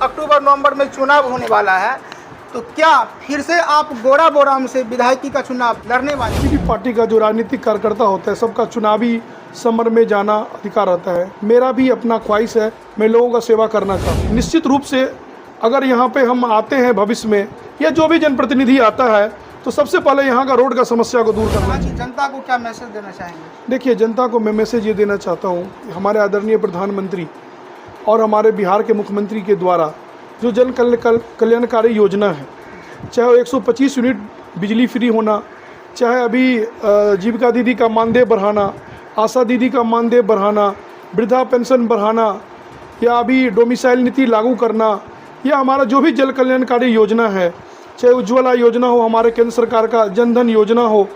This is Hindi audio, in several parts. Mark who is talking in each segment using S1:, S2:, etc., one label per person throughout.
S1: अक्टूबर नवंबर में चुनाव होने वाला है, तो क्या फिर से आप गोड़ा बोराम से विधायकी का चुनाव लड़ने वाले हैं?
S2: किसी भी पार्टी का जो राजनीतिक कार्यकर्ता होता है, सबका चुनावी समर में जाना अधिकार रहता है। मेरा भी अपना ख्वाहिश है, मैं लोगों का सेवा करना चाहता हूँ। निश्चित रूप से अगर यहाँ पे हम आते हैं भविष्य में, या जो भी जनप्रतिनिधि आता है, तो सबसे पहले यहाँ का रोड का समस्या को दूर करना चाहिए।
S1: जनता को क्या मैसेज देना चाहेंगे?
S2: देखिए, जनता को मैं मैसेज ये देना चाहता हूँ, हमारे आदरणीय प्रधानमंत्री और हमारे बिहार के मुख्यमंत्री के द्वारा जो जन कल्याणकारी योजना है, चाहे वो 125 यूनिट बिजली फ्री होना, चाहे अभी जीविका दीदी का मानदेय बढ़ाना, आशा दीदी का मानदेय बढ़ाना, वृद्धा पेंशन बढ़ाना, या अभी डोमिसाइल नीति लागू करना, या हमारा जो भी जल कल्याणकारी योजना है, चाहे उज्ज्वला योजना हो, हमारे केंद्र सरकार का जनधन योजना हो,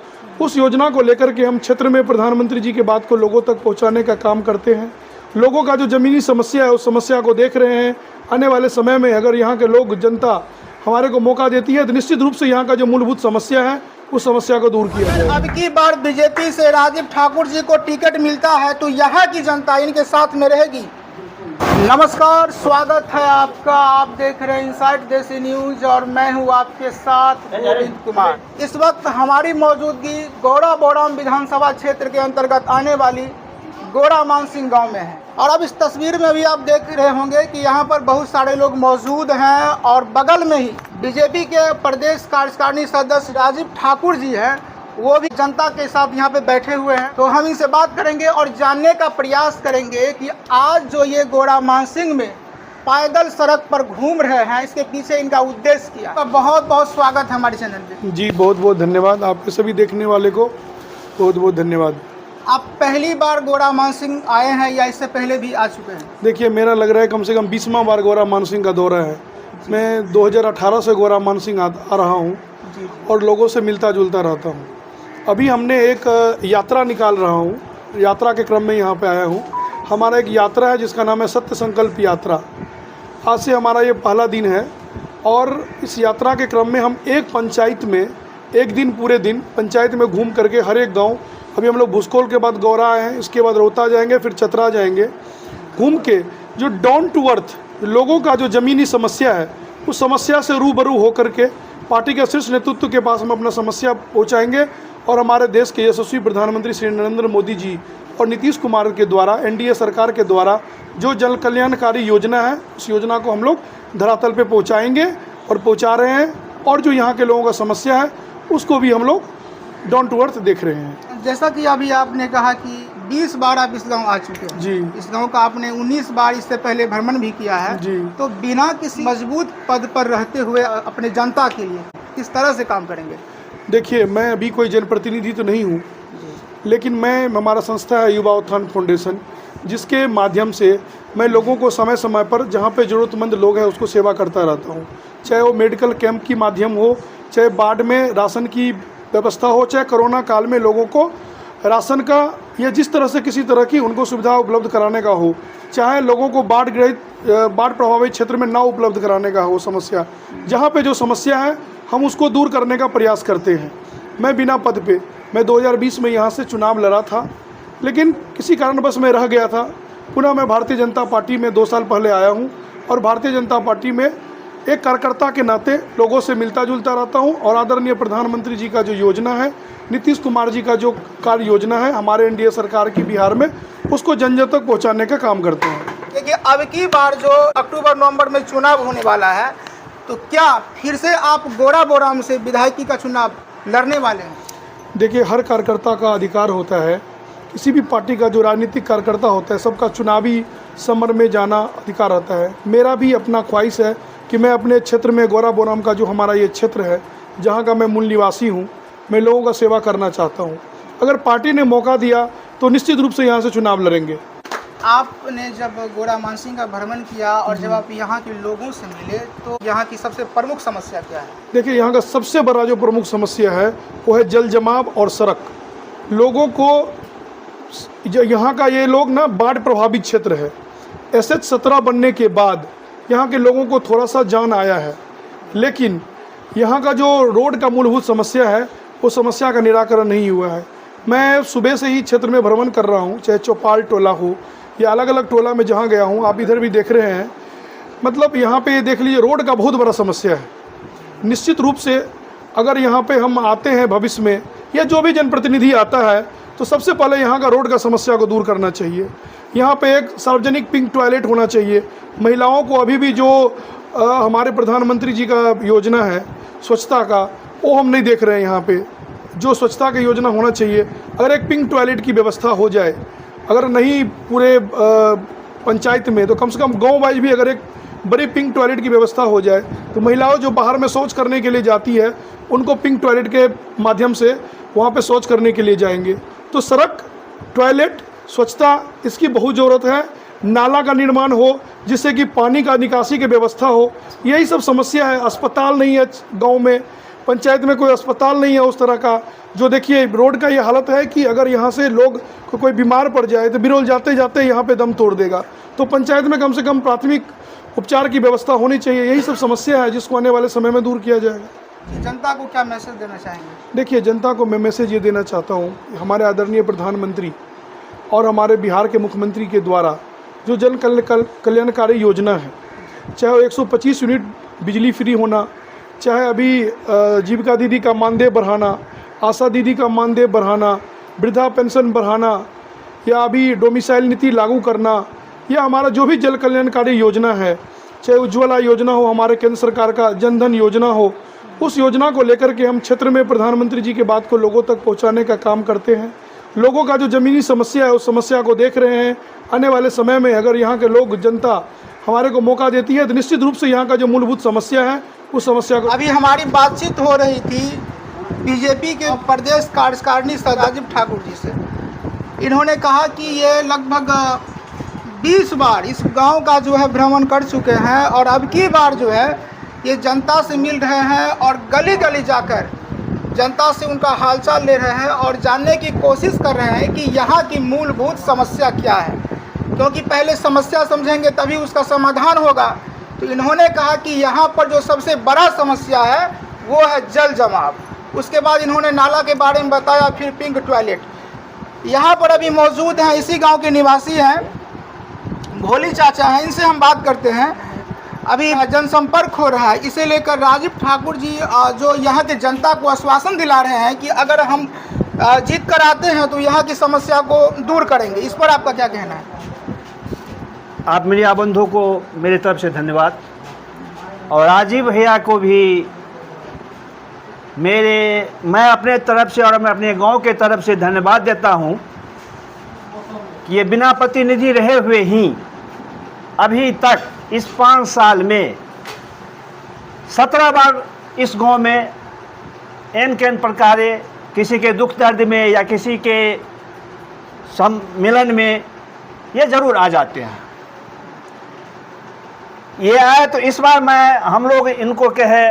S2: उस योजना को लेकर के हम क्षेत्र में प्रधानमंत्री जी की बात को लोगों तक पहुंचाने का काम करते हैं। लोगों का जो ज़मीनी समस्या है, उस समस्या को देख रहे हैं। आने वाले समय में अगर यहाँ के लोग, जनता हमारे को मौका देती है, तो निश्चित रूप से यहाँ का जो मूलभूत समस्या है, उस समस्या को दूर किया जाए।
S1: अब की बार बीजेपी से राजीव ठाकुर जी को टिकट मिलता है, तो यहाँ की जनता इनके साथ में रहेगी। नमस्कार, स्वागत है आपका। आप देख रहे हैं इनसाइट देसी न्यूज और मैं हूं आपके साथ गोविंद कुमार। इस वक्त हमारी मौजूदगी गोड़ा बोराम विधानसभा क्षेत्र के अंतर्गत आने वाली गोड़ा मानसिंह गांव में है। और अब इस तस्वीर में भी आप देख रहे होंगे कि यहाँ पर बहुत सारे लोग मौजूद हैं और बगल में ही बीजेपी के प्रदेश कार्यकारिणी सदस्य राजीव ठाकुर जी हैं, वो भी जनता के साथ यहाँ पे बैठे हुए हैं। तो हम इनसे बात करेंगे और जानने का प्रयास करेंगे कि आज जो ये गोड़ा मानसिंह में पैदल सड़क पर घूम रहे हैं, इसके पीछे इनका उद्देश्य क्या। तो बहुत बहुत स्वागत है हमारे चैनल पे।
S2: जी, बहुत बहुत धन्यवाद। आपके सभी देखने वाले को बहुत बहुत धन्यवाद।
S1: आप पहली बार गोड़ा मानसिंह आए हैं या इससे पहले भी आ चुके हैं?
S2: देखिए, मेरा लग रहा है कम से कम 20वां बार गोड़ा मानसिंह का दौरा है। मैं 2018 से गोड़ा मानसिंह आ रहा हूँ और लोगों से मिलता जुलता रहता हूँ। अभी हमने एक यात्रा निकाल रहा हूँ, यात्रा के क्रम में यहाँ पे आया हूँ। हमारा एक यात्रा है जिसका नाम है सत्य संकल्प यात्रा। आज से हमारा ये पहला दिन है और इस यात्रा के क्रम में हम एक पंचायत में एक दिन, पूरे दिन पंचायत में घूम करके हर एक गाँव, अभी हम लोग भूसकोल के बाद गौरा आए हैं, इसके बाद रोहता जाएंगे, फिर चतरा जाएंगे। घूम के जो डाउन टू अर्थ लोगों का जो ज़मीनी समस्या है, उस समस्या से रूबरू होकर के पार्टी के शीर्ष नेतृत्व के पास हम अपना समस्या पहुंचाएंगे और हमारे देश के यशस्वी प्रधानमंत्री श्री नरेंद्र मोदी जी और नीतीश कुमार के द्वारा, एनडीए सरकार के द्वारा जो जन कल्याणकारी योजना है, उस योजना को हम लोग धरातल पे पहुंचाएंगे और पहुंचा रहे हैं। और जो यहाँ के लोगों का समस्या है, उसको भी हम लोग डाउन टू अर्थ देख रहे हैं।
S1: जैसा कि अभी आपने कहा कि 20 बार आप इस गांव आ चुके हैं।
S2: जी।
S1: इस गांव का आपने 19 बार इससे पहले भ्रमण भी किया है।
S2: जी।
S1: तो बिना किसी मजबूत पद पर रहते हुए अपने जनता के लिए किस तरह से काम करेंगे?
S2: देखिए, मैं अभी कोई जनप्रतिनिधि तो नहीं हूँ, लेकिन हमारा संस्था है युवा उत्थान फाउंडेशन, जिसके माध्यम से मैं लोगों को समय समय पर जहाँ पे ज़रूरतमंद लोग हैं उसको सेवा करता रहता हूँ। चाहे वो मेडिकल कैंप की माध्यम हो, चाहे बाढ़ में राशन की व्यवस्था हो, चाहे कोरोना काल में लोगों को राशन का या जिस तरह से किसी तरह की उनको सुविधा उपलब्ध कराने का हो, चाहे लोगों को बाढ़ प्रभावित क्षेत्र में ना उपलब्ध कराने का हो समस्या, जहाँ पे जो समस्या है हम उसको दूर करने का प्रयास करते हैं। मैं बिना पद पे, मैं 2020 में यहाँ से चुनाव लड़ा था, लेकिन किसी कारणवश मैं रह गया था। पुनः मैं भारतीय जनता पार्टी में 2 साल पहले आया हूँ और भारतीय जनता पार्टी में एक कार्यकर्ता के नाते लोगों से मिलता जुलता रहता हूं और आदरणीय प्रधानमंत्री जी का जो योजना है, नीतीश कुमार जी का जो कार्य योजना है हमारे एनडीए सरकार की बिहार में, उसको जन जन तक पहुंचाने का काम करते हैं।
S1: देखिए, अब की बार जो अक्टूबर नवंबर में चुनाव होने वाला है, तो क्या फिर से आप गोड़ा बोराम से विधायकी का चुनाव लड़ने वाले हैं?
S2: देखिए, हर कार्यकर्ता का अधिकार होता है, किसी भी पार्टी का जो राजनीतिक कार्यकर्ता होता है, सबका चुनावी समर में जाना अधिकार रहता है। मेरा भी अपना ख्वाहिश है कि मैं अपने क्षेत्र में, गोड़ा बोराम का जो हमारा ये क्षेत्र है, जहाँ का मैं मूल निवासी हूँ, मैं लोगों का सेवा करना चाहता हूँ। अगर पार्टी ने मौका दिया तो निश्चित रूप से यहाँ से चुनाव लड़ेंगे।
S1: आपने जब गोड़ा मानसिंह का भ्रमण किया और जब आप यहाँ के लोगों से मिले, तो यहाँ की सबसे प्रमुख समस्या क्या है? देखिए,
S2: यहाँ का सबसे बड़ा जो प्रमुख समस्या है वो है जल जमाव और सड़क। लोगों को यहाँ का ये लोग ना बाढ़ प्रभावित क्षेत्र है। SH 17 बनने के बाद यहाँ के लोगों को थोड़ा सा जान आया है, लेकिन यहाँ का जो रोड का मूलभूत समस्या है, वो समस्या का निराकरण नहीं हुआ है। मैं सुबह से ही क्षेत्र में भ्रमण कर रहा हूँ, चाहे चौपाल टोला हो या अलग अलग टोला में जहाँ गया हूँ, आप इधर भी देख रहे हैं। मतलब यहाँ पे देख लीजिए रोड का बहुत बड़ा समस्या है। निश्चित रूप से अगर यहाँ पे हम आते हैं भविष्य में या जो भी जनप्रतिनिधि आता है तो सबसे पहले यहाँ का रोड का समस्या को दूर करना चाहिए। यहाँ पे एक सार्वजनिक पिंक टॉयलेट होना चाहिए। महिलाओं को अभी भी जो हमारे प्रधानमंत्री जी का योजना है स्वच्छता का, वो हम नहीं देख रहे हैं। यहाँ पे जो स्वच्छता की योजना होना चाहिए, अगर एक पिंक टॉयलेट की व्यवस्था हो जाए, अगर नहीं पूरे पंचायत में तो कम से कम गांव वाइज भी अगर एक बड़ी पिंक टॉयलेट की व्यवस्था हो जाए तो महिलाओं जो बाहर में शौच करने के लिए जाती है उनको पिंक टॉयलेट के माध्यम से वहाँ पे शौच करने के लिए जाएंगे। तो सड़क, टॉयलेट, स्वच्छता, इसकी बहुत ज़रूरत है। नाला का निर्माण हो जिससे कि पानी का निकासी की व्यवस्था हो, यही सब समस्या है। अस्पताल नहीं है गांव में, पंचायत में कोई अस्पताल नहीं है उस तरह का। जो देखिए रोड का ये हालत है कि अगर यहाँ से लोग को कोई बीमार पड़ जाए तो बिरोल जाते जाते यहाँ पे दम तोड़ देगा। तो पंचायत में कम से कम प्राथमिक उपचार की व्यवस्था होनी चाहिए। यही सब समस्या है जिसको आने वाले समय में दूर किया जाएगा।
S1: जनता को क्या मैसेज देना चाहेंगे?
S2: देखिए जनता को मैं मैसेज ये देना चाहता हूँ, हमारे आदरणीय प्रधानमंत्री और हमारे बिहार के मुख्यमंत्री के द्वारा जो जन कल्याणकारी योजना है, चाहे वो 125 यूनिट बिजली फ्री होना, चाहे अभी जीविका दीदी का मानदेय बढ़ाना, आशा दीदी का मानदेय बढ़ाना, वृद्धा पेंशन बढ़ाना, या अभी डोमिसाइल नीति लागू करना, या हमारा जो भी जल कल्याणकारी योजना है, चाहे उज्ज्वला योजना हो, हमारे केंद्र सरकार का जनधन योजना हो, उस योजना को लेकर के हम क्षेत्र में प्रधानमंत्री जी की बात को लोगों तक पहुंचाने का काम करते हैं। लोगों का जो ज़मीनी समस्या है उस समस्या को देख रहे हैं। आने वाले समय में अगर यहाँ के लोग, जनता हमारे को मौका देती है तो निश्चित रूप से यहाँ का जो मूलभूत समस्या है उस समस्या को।
S1: अभी हमारी बातचीत हो रही थी बीजेपी के प्रदेश कार्यकारिणी राजीव ठाकुर जी से। इन्होंने कहा कि ये लगभग 20 बार इस गांव का जो है भ्रमण कर चुके हैं और अब की बार जो है ये जनता से मिल रहे हैं और गली गली जाकर जनता से उनका हालचाल ले रहे हैं और जानने की कोशिश कर रहे हैं कि यहाँ की मूलभूत समस्या क्या है, क्योंकि पहले समस्या समझेंगे तभी उसका समाधान होगा। तो इन्होंने कहा कि यहाँ पर जो सबसे बड़ा समस्या है वो है जल जमाव। उसके बाद इन्होंने नाला के बारे में बताया, फिर पिंक टॉयलेट। यहाँ पर अभी मौजूद हैं, इसी गांव के निवासी हैं, भोली चाचा हैं, इनसे हम बात करते हैं। अभी जनसंपर्क हो रहा है, इसे लेकर राजीव ठाकुर जी जो यहाँ के जनता को आश्वासन दिला रहे हैं कि अगर हम जीत कर आते हैं तो यहाँ की समस्या को दूर करेंगे। इस पर आपका क्या कहना है?
S3: आप मीडिया बंधुओं को मेरे तरफ से धन्यवाद, और राजीव भैया को भी मैं अपने तरफ से और मैं अपने गांव के तरफ से धन्यवाद देता हूं कि ये बिना प्रतिनिधि रहे हुए ही अभी तक इस 5 साल में 17 बार इस गांव में एन प्रकार किसी के दुख दर्द में या किसी के सम्मेलन में ये ज़रूर आ जाते हैं। ये आए तो इस बार हम लोग इनको कहे,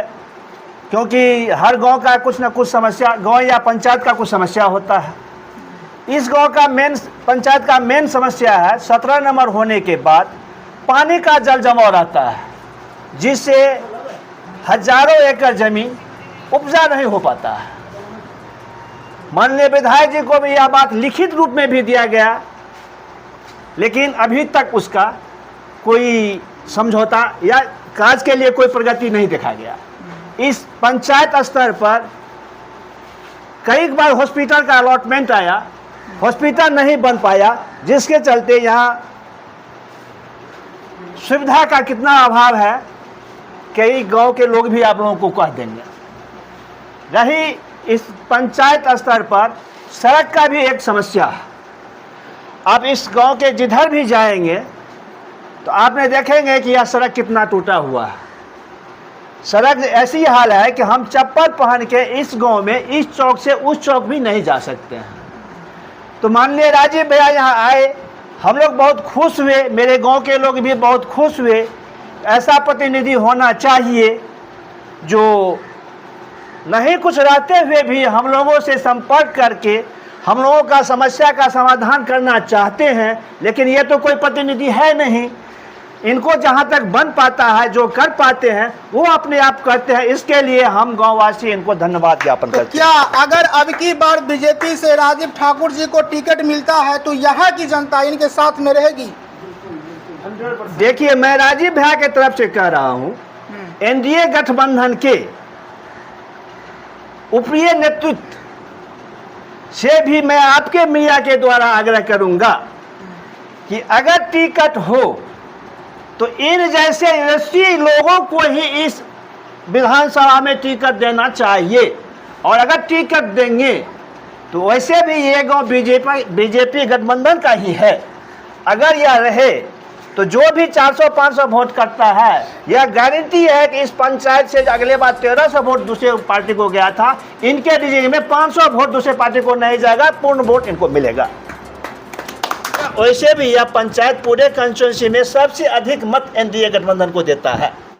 S3: क्योंकि हर गांव का कुछ ना कुछ समस्या, गांव या पंचायत का कुछ समस्या होता है। इस गांव का पंचायत का मेन समस्या है 17 नंबर होने के बाद पानी का जल जमाव रहता है, जिससे हजारों एकड़ जमीन उपजा नहीं हो पाता है। माननीय विधायक जी को भी यह बात लिखित रूप में भी दिया गया, लेकिन अभी तक उसका कोई समझौता या काज के लिए कोई प्रगति नहीं देखा गया। इस पंचायत स्तर पर कई बार हॉस्पिटल का अलॉटमेंट आया, हॉस्पिटल नहीं बन पाया, जिसके चलते यहाँ सुविधा का कितना अभाव है कई गांव के लोग भी आप लोगों को कह देंगे। रही इस पंचायत स्तर पर सड़क का भी एक समस्या है। आप इस गांव के जिधर भी जाएंगे तो आपने देखेंगे कि यह सड़क कितना टूटा हुआ है। सड़क ऐसी हाल है कि हम चप्पल पहन के इस गांव में इस चौक से उस चौक भी नहीं जा सकते हैं। तो माननीय राजीव भैया यहाँ आए, हम लोग बहुत खुश हुए, मेरे गांव के लोग भी बहुत खुश हुए। ऐसा प्रतिनिधि होना चाहिए जो नहीं कुछ रहते हुए भी हम लोगों से संपर्क करके हम लोगों का समस्या का समाधान करना चाहते हैं, लेकिन ये तो कोई प्रतिनिधि है नहीं। इनको जहाँ तक बन पाता है, जो कर पाते हैं वो अपने आप करते हैं। इसके लिए हम गांववासी इनको धन्यवाद ज्ञापन करते हैं।
S1: क्या अगर अब की बार बीजेपी से राजीव ठाकुर जी को टिकट मिलता है तो यहाँ की जनता इनके साथ में रहेगी?
S3: देखिए, मैं राजीव भैया के तरफ से कह रहा हूं, एनडीए गठबंधन के ऊपरी नेतृत्व से भी मैं आपके मीडिया के द्वारा आग्रह करूंगा कि अगर टिकट हो तो इन जैसे यशस्वी लोगों को ही इस विधानसभा में टिकट देना चाहिए। और अगर टिकट देंगे तो वैसे भी ये गांव बीजेपी गठबंधन का ही है। अगर यह रहे तो जो भी 400-500 वोट करता है, यह गारंटी है कि इस पंचायत से अगले बार 1300 वोट दूसरे पार्टी को गया था, इनके डिवीजन में 500 वोट दूसरे पार्टी को नहीं जाएगा, पूर्ण वोट इनको मिलेगा। वैसे भी यह पंचायत पूरे कंस्टिट्यूंसी में सबसे अधिक मत एनडीए गठबंधन को देता है।